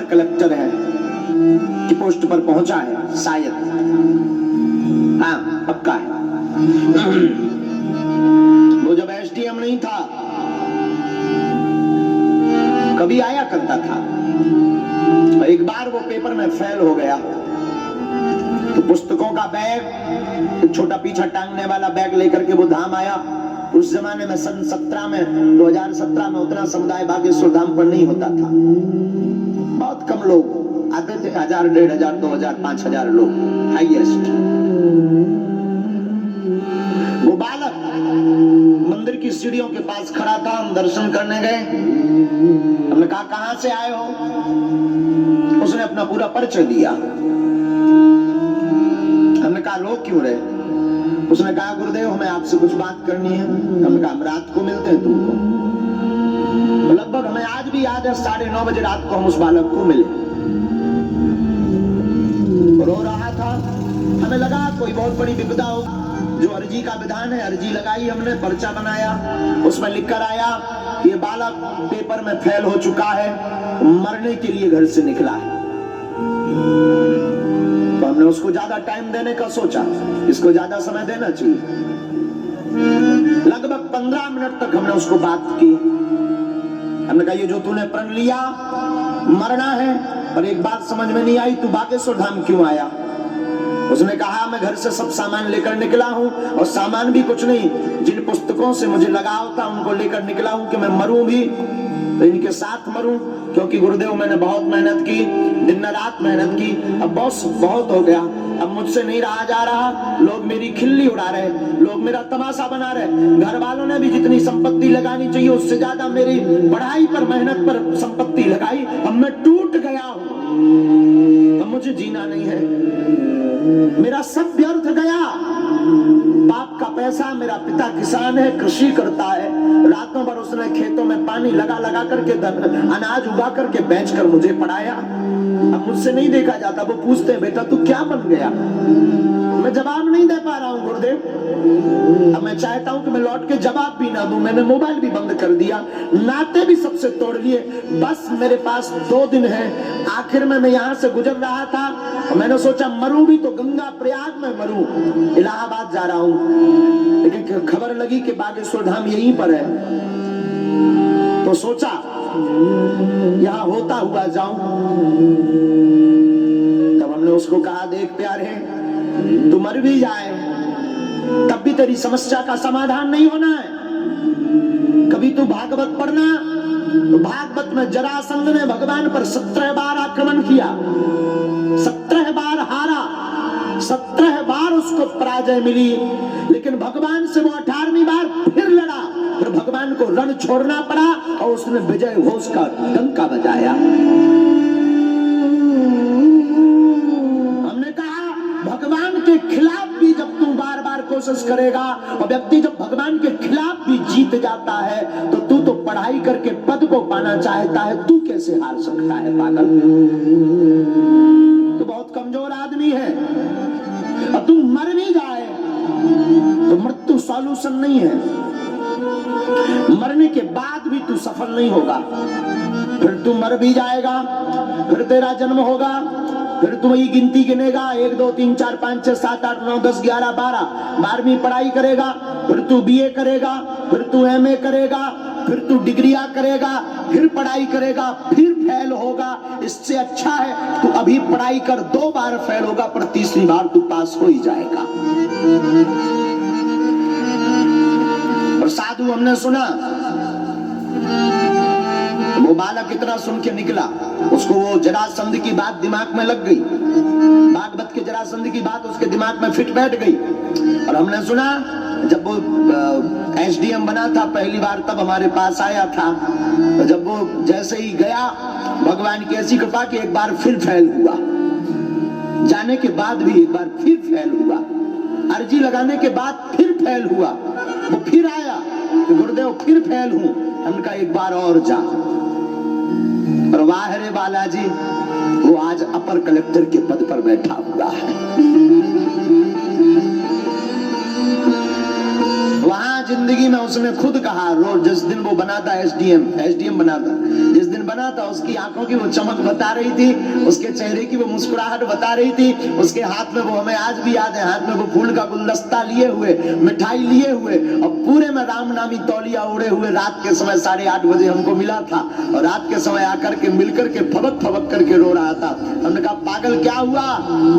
Collector है कि post पर पहुंचा है शायद, हाँ पक्का है। वो जब एसडीएम नहीं था, कभी आया करता था, एक बार वो पेपर में फेल हो गया तो पुस्तकों का बैग, छोटा पीछा टांगने वाला बैग लेकर के वो धाम आया। उस जमाने में सन 2017 में उतना समुदाय बागेश्वर धाम पर नहीं होता था, बहुत कम लोग आते थे, 1000, 1500, 2000, 5000 लोग हाईएस्ट। वो बालक मंदिर की सीढ़ियों के पास खड़ा था, हम दर्शन करने गए, हमने कहा कहां से आए हो? उसने अपना पूरा परिचय दिया। हमने कहा लोग क्यों रहे? उसने कहा गुरुदेव हमें आपसे कुछ बात करनी है। हमने कहा हम रात को मिलते हैं तुमको। तो लगभग हमें आज भी याद है 9:30 बजे रात को हम उस बालक को मिले, रो रहा था। हमें लगा कोई बहुत बड़ी विपदा हो, जो अर्जी का विधान है, अर्जी लगाई हमने, पर्चा बनाया, उसमें लिखकर आया ये बालक पेपर में फेल हो चुका है, मरने के लिए घर से निकला है। तो हमने उसको ज्यादा टाइम देने का सोचा, इसको ज्यादा समय देना चाहिए। लगभग 15 मिनट तक हमने उसको बात की। हमने कहा ये जो तूने प्रण लिया मरना है, पर एक बात समझ में नहीं आई, तू बागेश्वर धाम क्यों आया? उसने कहा मैं घर से सब सामान लेकर निकला हूं, और सामान भी कुछ नहीं, जिन पुस्तकों से मुझे लगाव था उनको लेकर निकला हूं कि मैं मरूं भी तो इनके साथ मरूं, क्योंकि गुरुदेव मैंने बहुत मेहनत की, दिन रात मेहनत की, अब बहुत हो गया, अब मुझसे नहीं रहा जा रहा। लोग मेरी खिल्ली उड़ा रहे, लोग मेरा तमाशा बना रहे, घर वालों ने भी जितनी संपत्ति लगानी चाहिए उससे ज्यादा मेरी पढ़ाई पर, मेहनत पर संपत्ति लगाई, अब मैं टूट गया हूं, अब मुझे जीना नहीं है, मेरा सब व्यर्थ गया। बाप का पैसा, मेरा पिता किसान है, कृषि करता है, रातों भर उसने खेतों में पानी लगा लगा करके अनाज उगा करके बेचकर मुझे पढ़ाया, अब मुझसे नहीं देखा जाता। वो पूछते हैं बेटा तू क्या बन गया? मैं जवाब नहीं दे पा रहा हूँ गुरुदेव। अब मैं चाहता हूँ कि मैं लौट के जवाब भी ना दूं, मैंने मोबाइल भी बंद कर दिया, नाते भी सबसे तोड़ लिए, बस मेरे पास 2 दिन है। आखिर में मैं यहाँ से गुजर रहा था और मैंने सोचा मरूं भी तो गंगा प्रयाग में मरूं, इलाहाबाद जा रहा हूं, लेकिन खबर लगी कि बागेश्वर धाम यहीं पर है, तो सोचा यहाँ होता हुआ जाऊं। तब हमने उसको कहा देख प्यारे, तू मर भी जाए तब भी तेरी समस्या का समाधान नहीं होना है। कभी तू भागवत पढ़ना, तो भागवत में जरासंध ने भगवान पर 17 बार आक्रमण किया, 17 बार हारा, 17 बार उसको पराजय मिली, लेकिन भगवान से वो 18वीं बार फिर लड़ा, फिर भगवान को रण छोड़ना पड़ा और उसने विजय घोष का डंका बजाया। हमने कहा भगवान के खिलाफ भी जब तू बार बार कोशिश करेगा, और व्यक्ति जब भगवान के खिलाफ भी जीत जाता है, तो तू तो पढ़ाई करके पद को पाना चाहता है, तू कैसे हार सकता है पागल? तो बहुत कमजोर आदमी है, और तू मर भी जाए तो मृत्यु सॉल्यूशन नहीं है, मरने के बाद भी तू सफल नहीं होगा। फिर तू मर भी जाएगा, फिर तेरा जन्म होगा, फिर तू वही गिनती गिनेगा, 1 2 3 4 5 6 7 8 9 10 11 12, 12वीं पढ़ाई करेगा, फिर तू बीए करेगा, फिर तू एमए करेगा, फिर तू डिग्रियां करेगा, फिर पढ़ाई करेगा, फिर फेल होगा। इससे अच्छा है तू अभी पढ़ाई कर, 2 बार फेल होगा पर 3री बार तू पास हो ही जाएगा। और साधु हमने सुना, वो बालक इतना सुन के निकला, उसको वो जरासंध की बात दिमाग में लग गई, भागवत के जरासंध की बात उसके दिमाग में फिट बैठ गई। और हमने सुना जब वो एसडीएम बना था पहली बार, तब हमारे पास आया था, तो जब वो जैसे ही गया, भगवान की ऐसी कृपा कि एक बार फिर फेल हुआ, जाने के बाद भी एक बार फिर फेल हुआ, अर्जी लगाने के बाद फिर फेल हुआ। वो फिर आया कि गुरुदेव फिर फेल हूं। हमने कहा एक बार और जा। और वाह रे बालाजी, वो आज अपर कलेक्टर के पद पर बैठा हुआ है। वहां जिंदगी में उसने खुद कहा, रोज जिस दिन वो बना था एसडीएम बना था, जिस दिन बना था उसकी आंखों की वो चमक बता रही थी, उसके चेहरे की वो मुस्कुराहट बता रही थी, उसके हाथ में वो हमें आज भी याद है, हाथ में वो फूल का गुलदस्ता लिए हुए, मिठाई लिए हुए और पूरे में राम नामी तौलिया उड़े हुए रात के समय 8:30 बजे हमको मिला था और रात के समय आकर के मिलकर के फबक फबक करके रो रहा था। हमने कहा पागल क्या हुआ?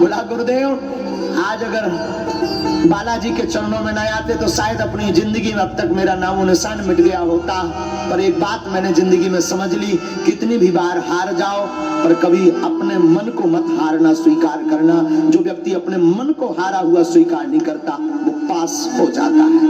बोला गुरुदेव आज अगर बालाजी के चरणों में न आते तो शायद अपनी जिंदगी में अब तक मेरा नामो निशान मिट गया होता। पर एक बात मैंने जिंदगी में समझ ली, कितनी भी बार हार जाओ पर कभी अपने मन को मत हारना स्वीकार करना। जो व्यक्ति अपने मन को हारा हुआ स्वीकार नहीं करता वो पास हो जाता है।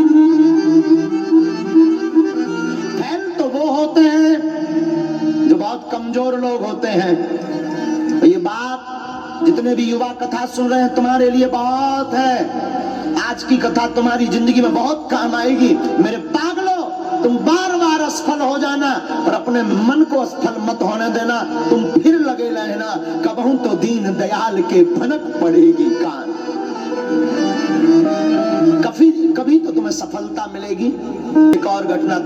फैल तो वो होते हैं जो बहुत कमजोर लोग होते हैं। तो ये बात जितने भी युवा कथा सुन रहे हैं तुम्हारे लिए बहुत है। आज की कथा तुम्हारी जिंदगी में बहुत काम आएगी। मेरे पागलों, तुम बार बार असफल हो जाना और अपने मन को असफल मत होने देना। तुम फिर लगे रहना, कबहू तो दीन दयाल के भनक पड़ेगी कान। कभी तो तुम्हें सफलता मिलेगी। एक और घटना